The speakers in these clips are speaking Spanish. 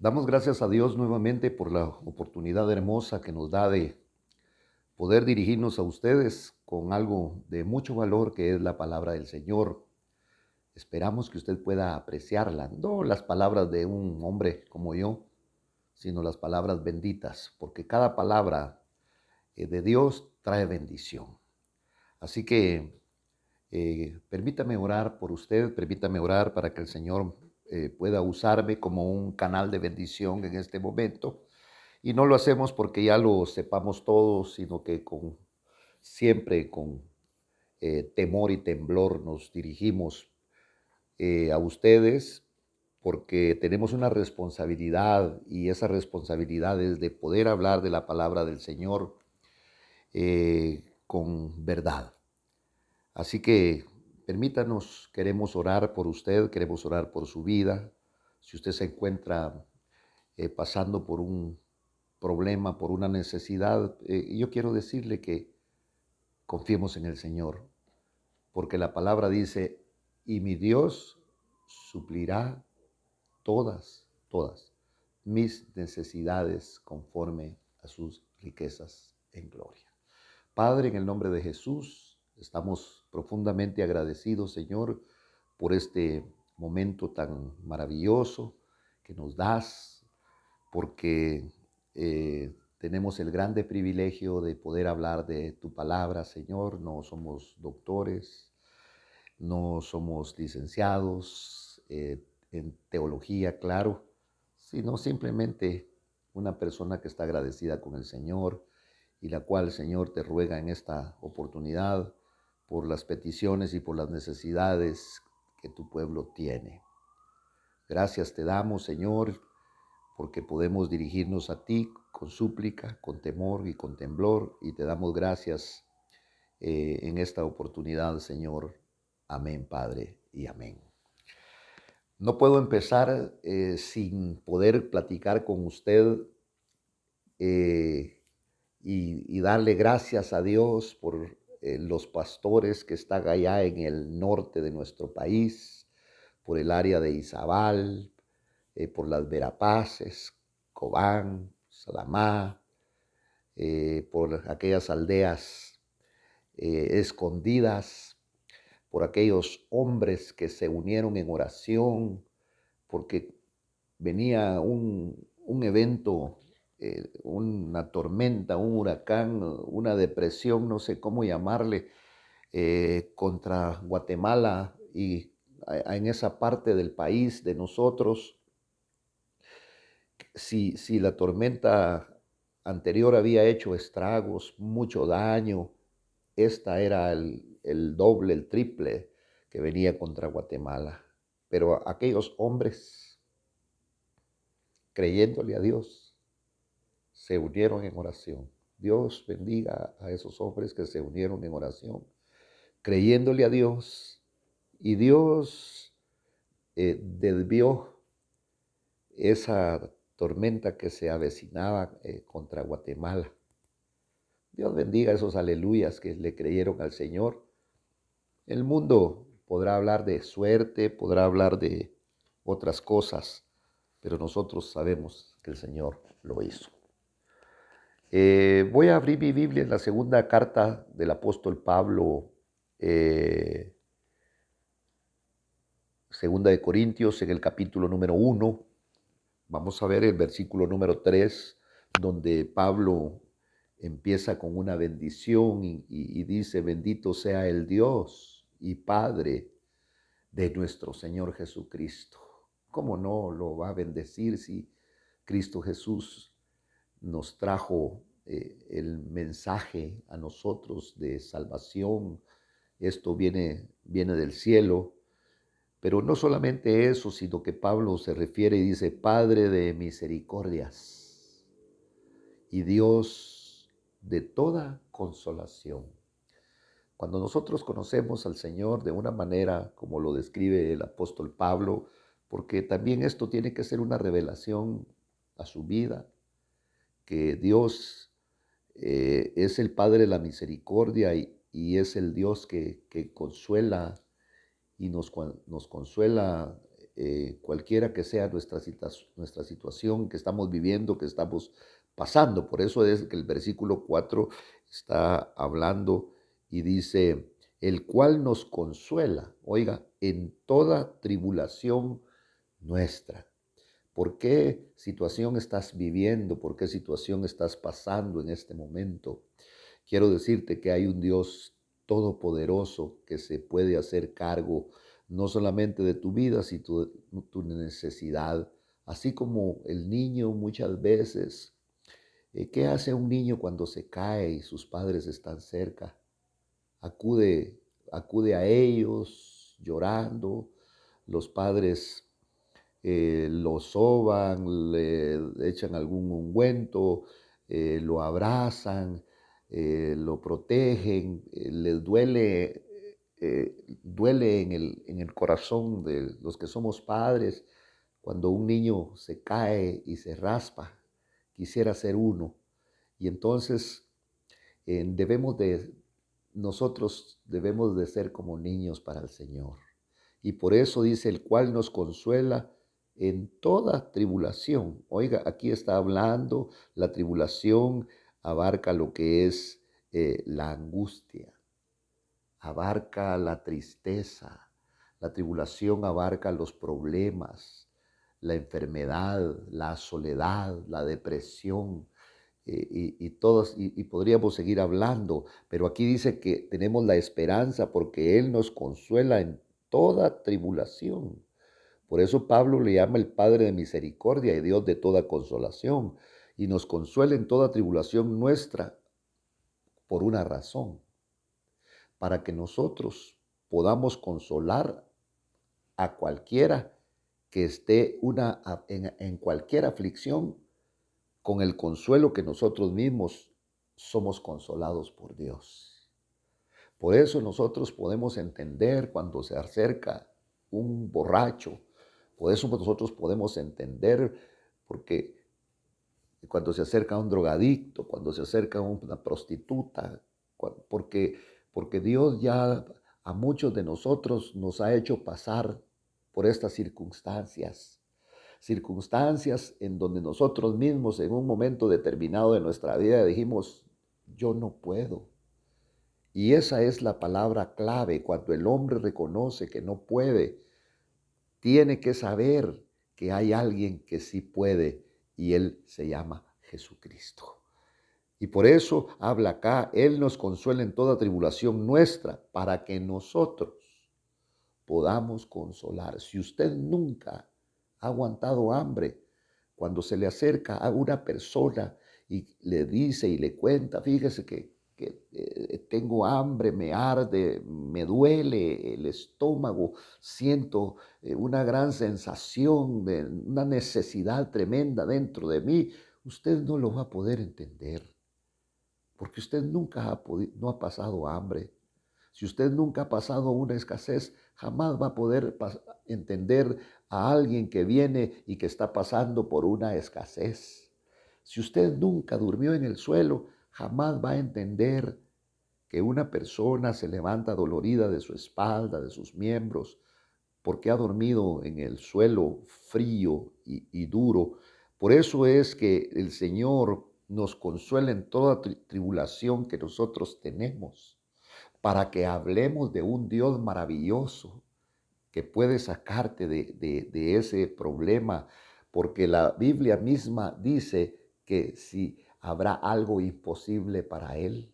Damos gracias a Dios nuevamente por la oportunidad hermosa que nos da de poder dirigirnos a ustedes con algo de mucho valor que es la palabra del Señor. Esperamos que usted pueda apreciarla, no las palabras de un hombre como yo, sino las palabras benditas, porque cada palabra de Dios trae bendición. Así que permítame orar por usted, permítame orar para que el Señor pueda usarme como un canal de bendición en este momento. Y no lo hacemos porque ya lo sepamos todos, sino que siempre con temor y temblor nos dirigimos a ustedes porque tenemos una responsabilidad y esa responsabilidad es de poder hablar de la palabra del Señor con verdad. Así que permítanos, queremos orar por usted, queremos orar por su vida. Si usted se encuentra pasando por un problema, por una necesidad, yo quiero decirle que confiemos en el Señor, porque la palabra dice, y mi Dios suplirá todas mis necesidades conforme a sus riquezas en gloria. Padre, en el nombre de Jesús, estamos profundamente agradecidos, Señor, por este momento tan maravilloso que nos das, porque tenemos el grande privilegio de poder hablar de tu palabra, Señor. No somos doctores, no somos licenciados en teología, claro, sino simplemente una persona que está agradecida con el Señor y la cual, Señor, te ruega en esta oportunidad por las peticiones y por las necesidades que tu pueblo tiene. Gracias te damos, Señor, porque podemos dirigirnos a ti con súplica, con temor y con temblor, y te damos gracias en esta oportunidad, Señor. Amén, Padre, y amén. No puedo empezar sin poder platicar con usted eh, y darle gracias a Dios por los pastores que están allá en el norte de nuestro país, por el área de Izabal, por las Verapaces, Cobán, Salamá, por aquellas aldeas escondidas, por aquellos hombres que se unieron en oración, porque venía un evento, una tormenta, un huracán, una depresión, no sé cómo llamarle, contra Guatemala y en esa parte del país de nosotros. Si la tormenta anterior había hecho estragos, mucho daño, esta era el doble, el triple que venía contra Guatemala. Pero aquellos hombres, creyéndole a Dios, se unieron en oración. Dios bendiga a esos hombres que se unieron en oración, creyéndole a Dios. Y Dios desvió esa tormenta que se avecinaba contra Guatemala. Dios bendiga a esos aleluyas que le creyeron al Señor. El mundo podrá hablar de suerte, podrá hablar de otras cosas, pero nosotros sabemos que el Señor lo hizo. Voy a abrir mi Biblia en la segunda carta del apóstol Pablo, segunda de Corintios, en el capítulo número 1. Vamos a ver el versículo número 3, donde Pablo empieza con una bendición y dice, bendito sea el Dios y Padre de nuestro Señor Jesucristo. ¿Cómo no lo va a bendecir si Cristo Jesús nos trajo el mensaje a nosotros de salvación? Esto viene del cielo. Pero no solamente eso, sino que Pablo se refiere y dice, Padre de misericordias y Dios de toda consolación. Cuando nosotros conocemos al Señor de una manera como lo describe el apóstol Pablo, porque también esto tiene que ser una revelación a su vida, que Dios es el Padre de la misericordia y es el Dios que consuela y nos consuela cualquiera que sea nuestra situación que estamos viviendo, que estamos pasando. Por eso es que el versículo 4 está hablando y dice, el cual nos consuela, oiga, en toda tribulación nuestra. ¿Por qué situación estás viviendo? ¿Por qué situación estás pasando en este momento? Quiero decirte que hay un Dios todopoderoso que se puede hacer cargo no solamente de tu vida, sino tu necesidad. Así como el niño muchas veces, ¿qué hace un niño cuando se cae y sus padres están cerca? Acude, acude a ellos llorando, los padres lo soban, le echan algún ungüento, lo abrazan, lo protegen, les duele en el corazón de los que somos padres cuando un niño se cae y se raspa, quisiera ser uno. Y entonces debemos de, nosotros debemos de ser como niños para el Señor. Y por eso dice, el cual nos consuela en toda tribulación. Oiga, aquí está hablando, la tribulación abarca lo que es la angustia, abarca la tristeza, la tribulación abarca los problemas, la enfermedad, la soledad, la depresión, y podríamos seguir hablando, pero aquí dice que tenemos la esperanza porque Él nos consuela en toda tribulación. Por eso Pablo le llama el Padre de misericordia y Dios de toda consolación, y nos consuela en toda tribulación nuestra por una razón, para que nosotros podamos consolar a cualquiera que esté en cualquier aflicción con el consuelo que nosotros mismos somos consolados por Dios. Por eso nosotros podemos entender cuando se acerca un borracho, por eso nosotros podemos entender porque cuando se acerca un drogadicto, cuando se acerca una prostituta, porque, porque Dios ya a muchos de nosotros nos ha hecho pasar por estas circunstancias. Circunstancias en donde nosotros mismos en un momento determinado de nuestra vida dijimos, yo no puedo. Y esa es la palabra clave. Cuando el hombre reconoce que no puede, tiene que saber que hay alguien que sí puede y él se llama Jesucristo. Y por eso habla acá, Él nos consuela en toda tribulación nuestra para que nosotros podamos consolar. Si usted nunca ha aguantado hambre, cuando se le acerca a una persona y le dice y le cuenta, fíjese que tengo hambre, me arde, me duele el estómago, siento una gran sensación de una necesidad tremenda dentro de mí, usted no lo va a poder entender, porque usted nunca no ha pasado hambre. Si usted nunca ha pasado una escasez, jamás va a poder entender a alguien que viene y que está pasando por una escasez. Si usted nunca durmió en el suelo, jamás va a entender que una persona se levanta dolorida de su espalda, de sus miembros, porque ha dormido en el suelo frío y duro. Por eso es que el Señor nos consuela en toda tribulación que nosotros tenemos, para que hablemos de un Dios maravilloso que puede sacarte de ese problema, porque la Biblia misma dice que si habrá algo imposible para Él,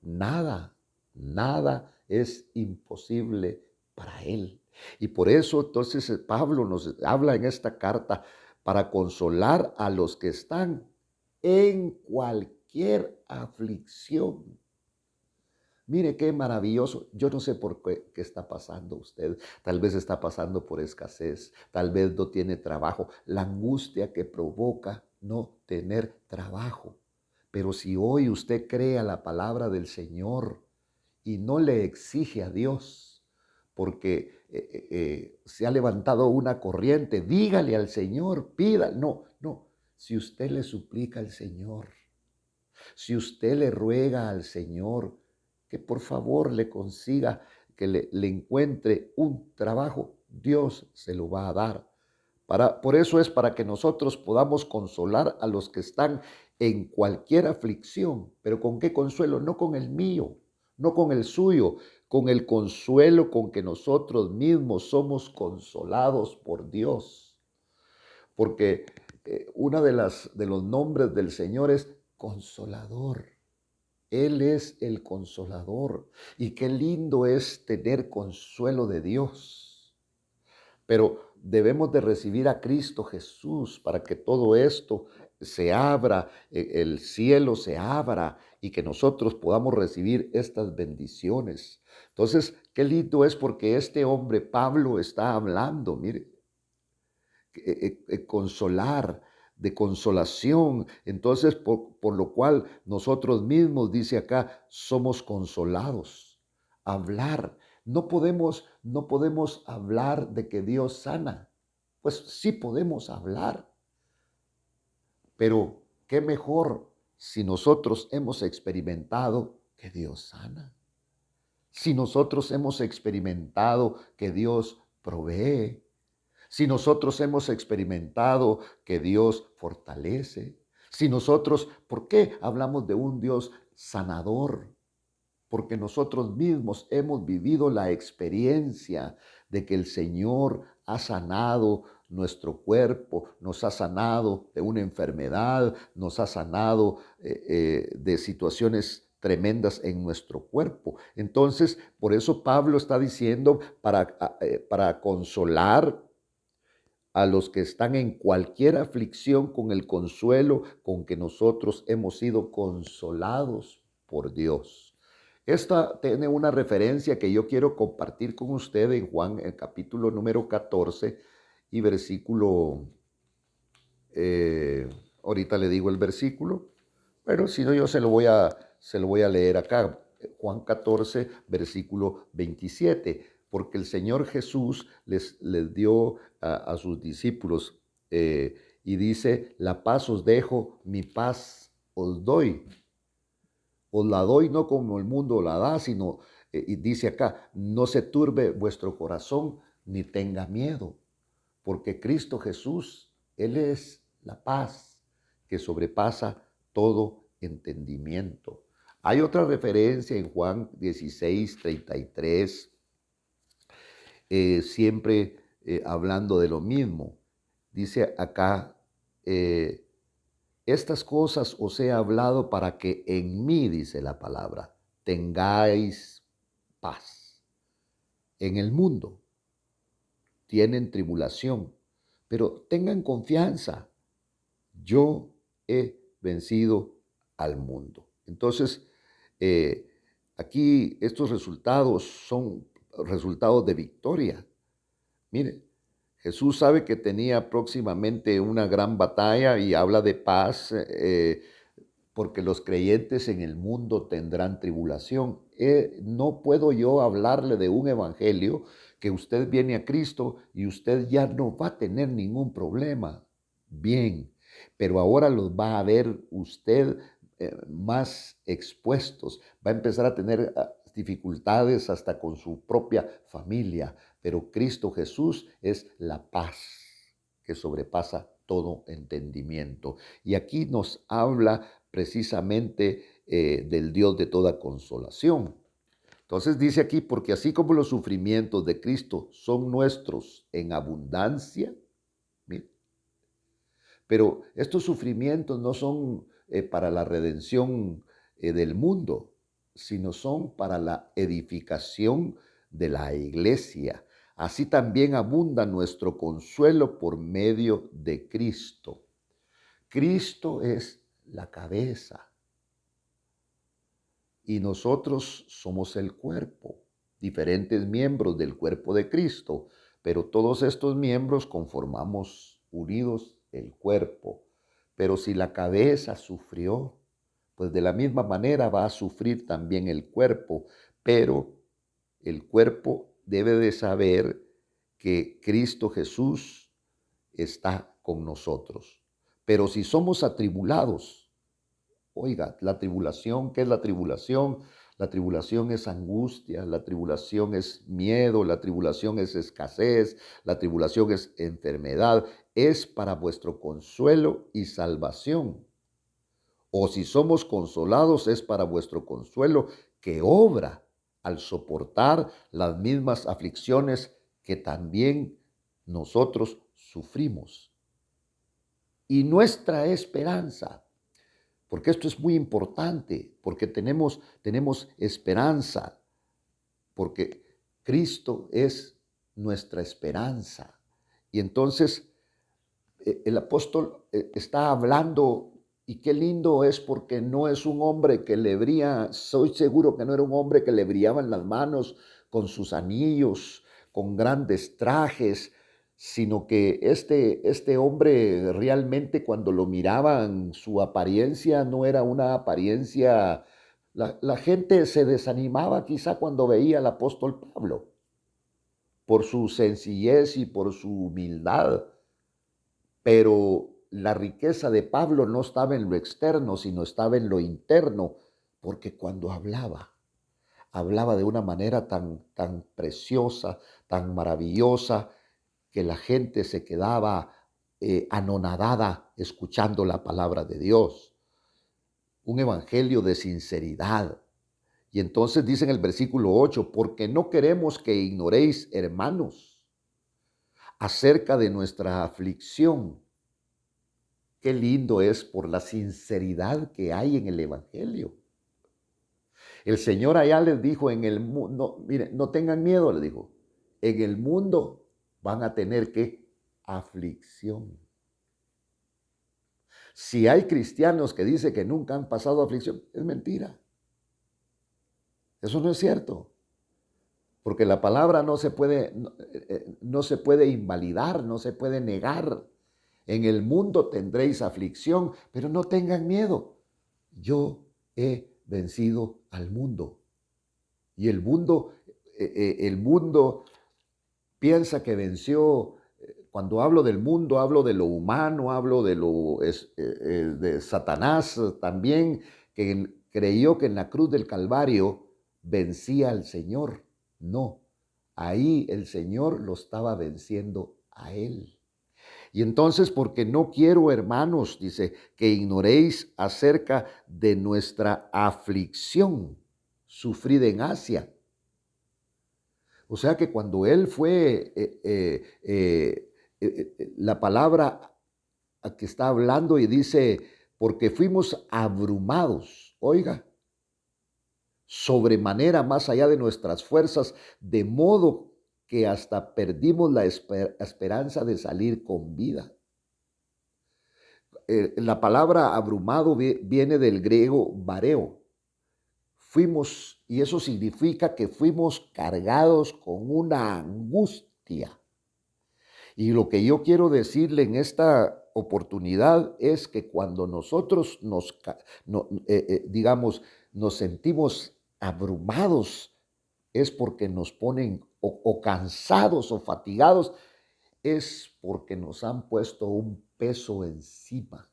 nada, nada es imposible para Él. Y por eso entonces Pablo nos habla en esta carta para consolar a los que están en cualquier aflicción. Mire qué maravilloso. Yo no sé por qué está pasando usted. Tal vez está pasando por escasez, tal vez no tiene trabajo. La angustia que provoca no tener trabajo. Pero si hoy usted cree a la palabra del Señor y no le exige a Dios, porque se ha levantado una corriente, dígale al Señor, pida. No, no. Si usted le suplica al Señor, si usted le ruega al Señor que por favor le consiga, que le encuentre un trabajo, Dios se lo va a dar. Por eso es para que nosotros podamos consolar a los que están en cualquier aflicción. ¿Pero con qué consuelo? No con el mío, no con el suyo, con el consuelo con que nosotros mismos somos consolados por Dios. Porque una de los nombres del Señor es consolador. Él es el consolador. Y qué lindo es tener consuelo de Dios. Pero debemos de recibir a Cristo Jesús para que todo esto se abra, el cielo se abra y que nosotros podamos recibir estas bendiciones. Entonces, qué lindo es porque este hombre, Pablo, está hablando, mire, consolar, de consolación. Entonces, por lo cual nosotros mismos, dice acá, somos consolados. Hablar. No podemos hablar de que Dios sana. Pues sí podemos hablar, pero qué mejor si nosotros hemos experimentado que Dios sana. Si nosotros hemos experimentado que Dios provee, si nosotros hemos experimentado que Dios fortalece, si nosotros, ¿por qué hablamos de un Dios sanador? Porque nosotros mismos hemos vivido la experiencia de que el Señor ha sanado nuestro cuerpo, nos ha sanado de una enfermedad, nos ha sanado de situaciones tremendas en nuestro cuerpo. Entonces, por eso Pablo está diciendo para consolar a los que están en cualquier aflicción con el consuelo con que nosotros hemos sido consolados por Dios. Esta tiene una referencia que yo quiero compartir con usted en Juan, el capítulo número 14 y versículo, eh, ahorita le digo el versículo, pero si no yo se lo voy a leer acá. Juan 14, versículo 27, porque el Señor Jesús les dio a sus discípulos y dice, la paz os dejo, mi paz os doy. Os la doy no como el mundo la da, sino, y dice acá, no se turbe vuestro corazón ni tenga miedo, porque Cristo Jesús, Él es la paz que sobrepasa todo entendimiento. Hay otra referencia en Juan 16:33, siempre hablando de lo mismo. Dice acá, estas cosas os he hablado para que en mí, dice la palabra, tengáis paz. En el mundo tienen tribulación, pero tengan confianza. Yo he vencido al mundo. Entonces, eh, aquí estos resultados son resultados de victoria. Mire, Jesús sabe que tenía próximamente una gran batalla y habla de paz, porque los creyentes en el mundo tendrán tribulación. No puedo yo hablarle de un evangelio que usted viene a Cristo y usted ya no va a tener ningún problema. Bien, pero ahora los va a ver usted más expuestos, va a empezar a tener dificultades hasta con su propia familia, pero Cristo Jesús es la paz que sobrepasa todo entendimiento. Y aquí nos habla precisamente del Dios de toda consolación. Entonces dice aquí, porque así como los sufrimientos de Cristo son nuestros en abundancia, mire, pero estos sufrimientos no son para la redención del mundo, sino son para la edificación de la iglesia. Así también abunda nuestro consuelo por medio de Cristo. Cristo es la cabeza y nosotros somos el cuerpo, diferentes miembros del cuerpo de Cristo, pero todos estos miembros conformamos unidos el cuerpo. Pero si la cabeza sufrió, pues de la misma manera va a sufrir también el cuerpo, pero el cuerpo debe de saber que Cristo Jesús está con nosotros. Pero si somos atribulados, oiga, la tribulación, ¿qué es la tribulación? La tribulación es angustia, la tribulación es miedo, la tribulación es escasez, la tribulación es enfermedad. Es para vuestro consuelo y salvación. O si somos consolados, es para vuestro consuelo, que obra al soportar las mismas aflicciones que también nosotros sufrimos. Y nuestra esperanza, porque esto es muy importante, porque tenemos esperanza, porque Cristo es nuestra esperanza. Y entonces el apóstol está hablando, y qué lindo es, porque no es un hombre que le brilla, soy seguro que no era un hombre que le brillaban las manos con sus anillos, con grandes trajes, sino que este hombre realmente, cuando lo miraban, su apariencia no era una apariencia, la gente se desanimaba quizá cuando veía al apóstol Pablo, por su sencillez y por su humildad. Pero la riqueza de Pablo no estaba en lo externo, sino estaba en lo interno, porque cuando hablaba de una manera tan preciosa, tan maravillosa, que la gente se quedaba anonadada escuchando la palabra de Dios. Un evangelio de sinceridad. Y entonces dice en el versículo 8, porque no queremos que ignoréis, hermanos, acerca de nuestra aflicción. Qué lindo es por la sinceridad que hay en el evangelio. El Señor allá les dijo en el mundo, no, miren, no tengan miedo, les dijo. En el mundo van a tener ¿qué? Aflicción. Si hay cristianos que dicen que nunca han pasado aflicción, es mentira. Eso no es cierto. Porque la palabra no se puede invalidar, no se puede negar. En el mundo tendréis aflicción, pero no tengan miedo. Yo he vencido al mundo. Y el mundo piensa que venció. Cuando hablo del mundo, hablo de lo humano, hablo de Satanás también, que creyó que en la cruz del Calvario vencía al Señor. No, ahí el Señor lo estaba venciendo a él. Y entonces, porque no quiero, hermanos, dice, que ignoréis acerca de nuestra aflicción sufrida en Asia. O sea que cuando él fue, la palabra que está hablando y dice, porque fuimos abrumados, oiga, sobremanera más allá de nuestras fuerzas, de modo que hasta perdimos la esperanza de salir con vida. La palabra abrumado viene del griego vareo. Fuimos, y eso significa que fuimos cargados con una angustia. Y lo que yo quiero decirle en esta oportunidad es que cuando nosotros nos sentimos abrumados, es porque nos ponen o cansados o fatigados, es porque nos han puesto un peso encima.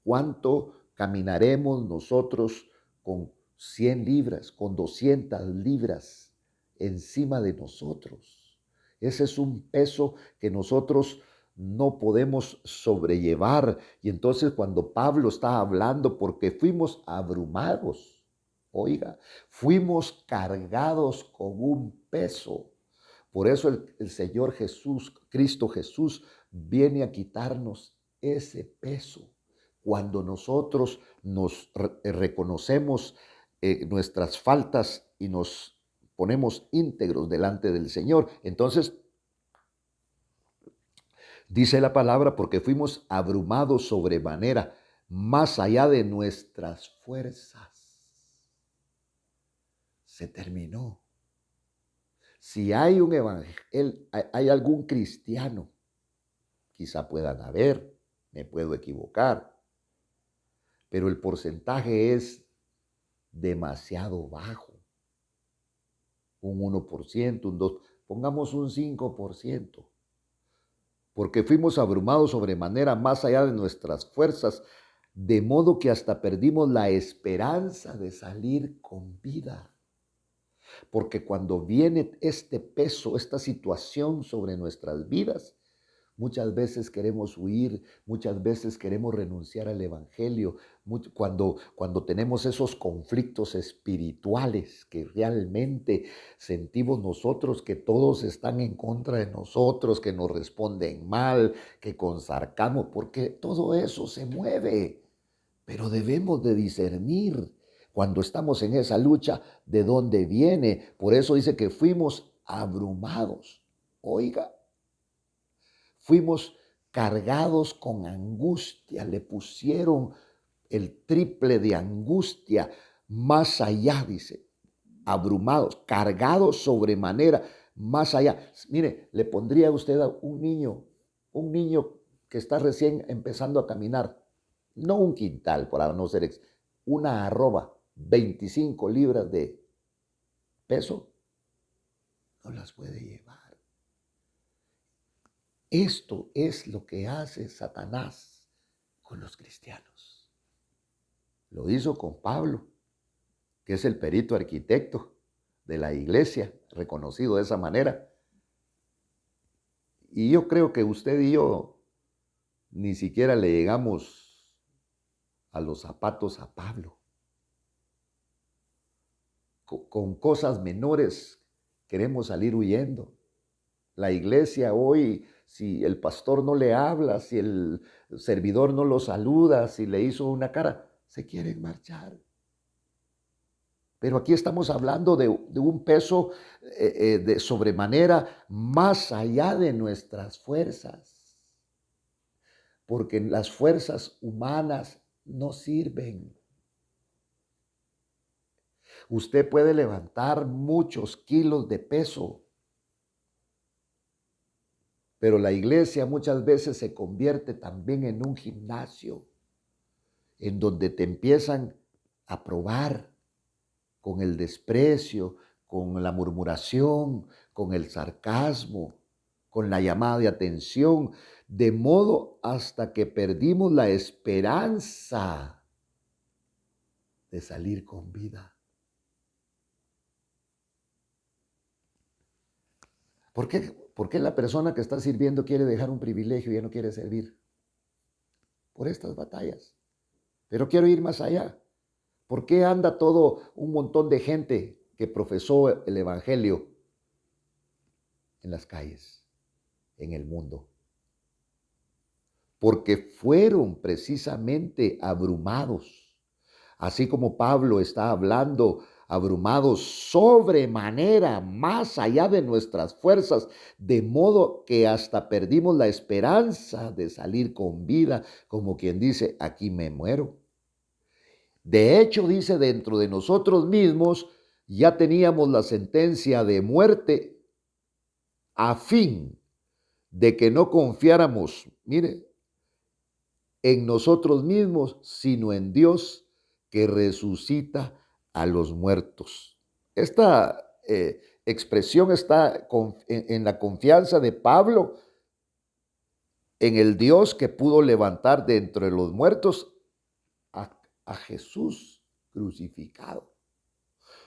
¿Cuánto caminaremos nosotros con 100 libras, con 200 libras encima de nosotros? Ese es un peso que nosotros no podemos sobrellevar. Y entonces cuando Pablo está hablando, porque fuimos abrumados, oiga, fuimos cargados con un peso. Por eso el Señor Jesús, Cristo Jesús, viene a quitarnos ese peso. Cuando nosotros nos reconocemos nuestras faltas y nos ponemos íntegros delante del Señor, entonces dice la palabra, porque fuimos abrumados sobremanera, más allá de nuestras fuerzas. Se terminó. Si hay un evangelio, hay algún cristiano, quizá puedan haber, me puedo equivocar, pero el porcentaje es demasiado bajo. Un 1%, un 2%, pongamos un 5%. Porque fuimos abrumados sobremanera más allá de nuestras fuerzas, de modo que hasta perdimos la esperanza de salir con vida. Porque cuando viene este peso, esta situación sobre nuestras vidas, muchas veces queremos huir, muchas veces queremos renunciar al evangelio. Cuando tenemos esos conflictos espirituales que realmente sentimos nosotros que todos están en contra de nosotros, que nos responden mal, que con sarcasmo, porque todo eso se mueve. Pero debemos de discernir cuando estamos en esa lucha de dónde viene. Por eso dice que fuimos abrumados. Oiga, fuimos cargados con angustia, le pusieron el triple de angustia, más allá, dice, abrumados, cargados sobremanera, más allá. Mire, le pondría a usted a un niño que está recién empezando a caminar, no un quintal, por no ser una arroba, 25 libras de peso, no las puede llevar. Esto es lo que hace Satanás con los cristianos. Lo hizo con Pablo, que es el perito arquitecto de la iglesia, reconocido de esa manera. Y yo creo que usted y yo ni siquiera le llegamos a los zapatos a Pablo. Con cosas menores queremos salir huyendo. La iglesia hoy, si el pastor no le habla, si el servidor no lo saluda, si le hizo una cara, se quieren marchar. Pero aquí estamos hablando de un peso de sobremanera más allá de nuestras fuerzas. Porque las fuerzas humanas no sirven. Usted puede levantar muchos kilos de peso, pero la iglesia muchas veces se convierte también en un gimnasio en donde te empiezan a probar con el desprecio, con la murmuración, con el sarcasmo, con la llamada de atención, de modo hasta que perdimos la esperanza de salir con vida. ¿Por qué la persona que está sirviendo quiere dejar un privilegio y ya no quiere servir? Por estas batallas. Pero quiero ir más allá. ¿Por qué anda todo un montón de gente que profesó el evangelio en las calles, en el mundo? Porque fueron precisamente abrumados. Así como Pablo está hablando, abrumados sobremanera, más allá de nuestras fuerzas, de modo que hasta perdimos la esperanza de salir con vida, como quien dice, aquí me muero. De hecho, dice, dentro de nosotros mismos ya teníamos la sentencia de muerte a fin de que no confiáramos, mire, en nosotros mismos, sino en Dios que resucita a los muertos. Esta expresión está en la confianza de Pablo en el Dios que pudo levantar de entre los muertos a Jesús crucificado.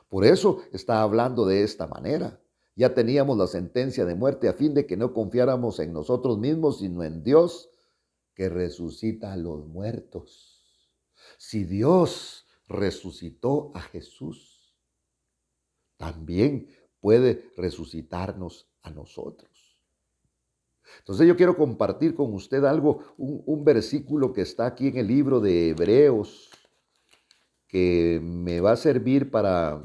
Por eso está hablando de esta manera. Ya teníamos la sentencia de muerte a fin de que no confiáramos en nosotros mismos, sino en Dios que resucita a los muertos. Si Dios resucitó a Jesús, también puede resucitarnos a nosotros. Entonces yo quiero compartir con usted algo, un versículo que está aquí en el libro de Hebreos, que me va a servir para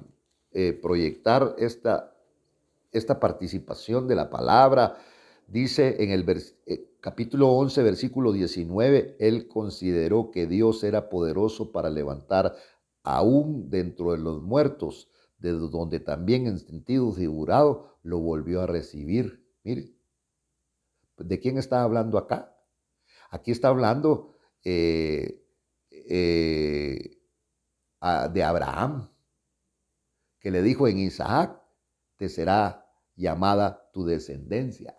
proyectar esta participación de la palabra. Dice en el capítulo 11, versículo 19, él consideró que Dios era poderoso para levantar aún dentro de los muertos, de donde también en sentido figurado lo volvió a recibir. Mire, ¿de quién está hablando acá? Aquí está hablando de Abraham, que le dijo en Isaac, te será llamada tu descendencia.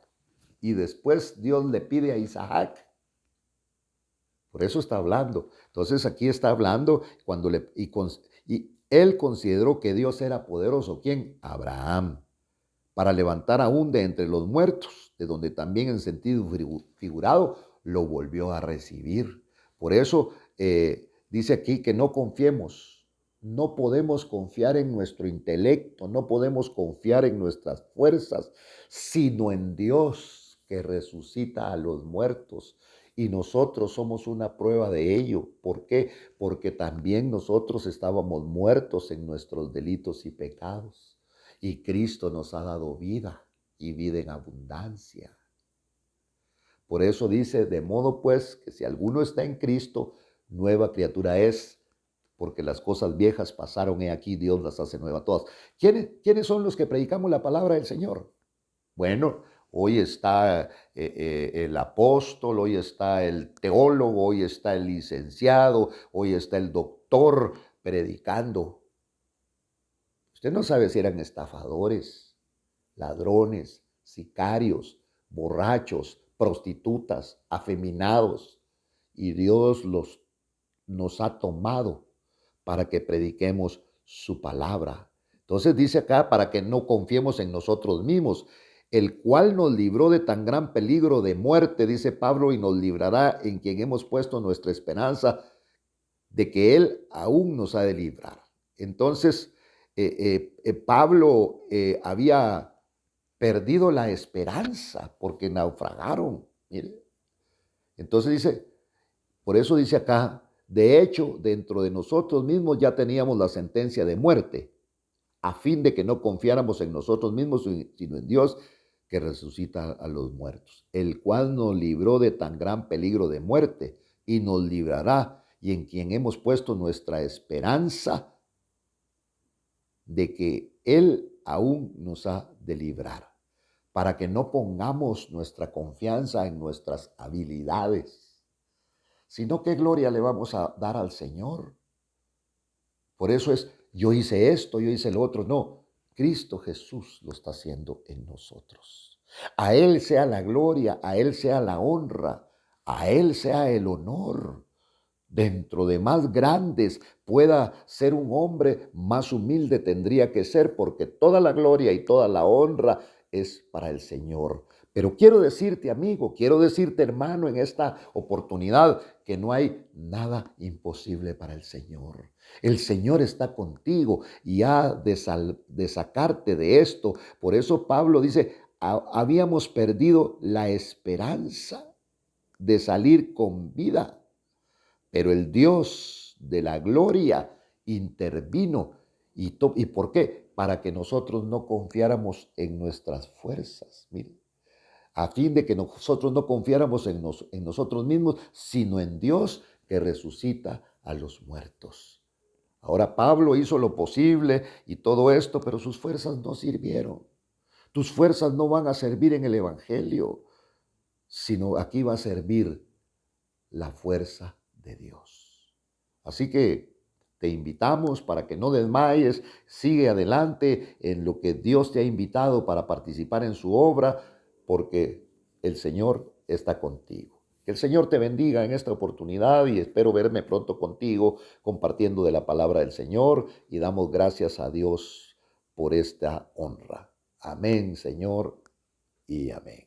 Y después Dios le pide a Isaac, Por eso está hablando. Entonces aquí está hablando y él consideró que Dios era poderoso. ¿Quién? Abraham. Para levantar aún de entre los muertos, de donde también en sentido figurado lo volvió a recibir. Por eso dice aquí que no confiemos, no podemos confiar en nuestro intelecto, no podemos confiar en nuestras fuerzas, sino en Dios que resucita a los muertos. Y nosotros somos una prueba de ello. ¿Por qué? Porque también nosotros estábamos muertos en nuestros delitos y pecados. Y Cristo nos ha dado vida y vida en abundancia. Por eso dice, de modo pues que si alguno está en Cristo, nueva criatura es, porque las cosas viejas pasaron, he aquí Dios las hace nuevas todas. ¿Quiénes son los que predicamos la palabra del Señor? Bueno, hoy está el apóstol, hoy está el teólogo, hoy está el licenciado, hoy está el doctor predicando. Usted no sabe si eran estafadores, ladrones, sicarios, borrachos, prostitutas, afeminados. Y Dios nos ha tomado para que prediquemos su palabra. Entonces dice acá, para que no confiemos en nosotros mismos, el cual nos libró de tan gran peligro de muerte, dice Pablo, y nos librará en quien hemos puesto nuestra esperanza de que Él aún nos ha de librar. Entonces, Pablo había perdido la esperanza porque naufragaron. Mire. Entonces dice, por eso dice acá, de hecho, dentro de nosotros mismos ya teníamos la sentencia de muerte, a fin de que no confiáramos en nosotros mismos, sino en Dios que resucita a los muertos, el cual nos libró de tan gran peligro de muerte y nos librará, y en quien hemos puesto nuestra esperanza de que Él aún nos ha de librar, para que no pongamos nuestra confianza en nuestras habilidades, sino qué gloria le vamos a dar al Señor. Por eso es, yo hice esto, yo hice lo otro. No, Cristo Jesús lo está haciendo en nosotros. A Él sea la gloria, a Él sea la honra, a Él sea el honor. Dentro de más grandes pueda ser un hombre, más humilde tendría que ser, porque toda la gloria y toda la honra es para el Señor. Pero quiero decirte, amigo, quiero decirte, hermano, en esta oportunidad, que no hay nada imposible para el Señor. El Señor está contigo y ha de sacarte de esto. Por eso Pablo dice, habíamos perdido la esperanza de salir con vida. Pero el Dios de la gloria intervino. ¿Y por qué? Para que nosotros no confiáramos en nuestras fuerzas. Mire, a fin de que nosotros no confiáramos en nosotros mismos, sino en Dios que resucita a los muertos. Ahora Pablo hizo lo posible y todo esto, pero sus fuerzas no sirvieron. Tus fuerzas no van a servir en el Evangelio, sino aquí va a servir la fuerza de Dios. Así que te invitamos para que no desmayes, sigue adelante en lo que Dios te ha invitado para participar en su obra, porque el Señor está contigo. Que el Señor te bendiga en esta oportunidad y espero verme pronto contigo compartiendo de la palabra del Señor y damos gracias a Dios por esta honra. Amén, Señor, y amén.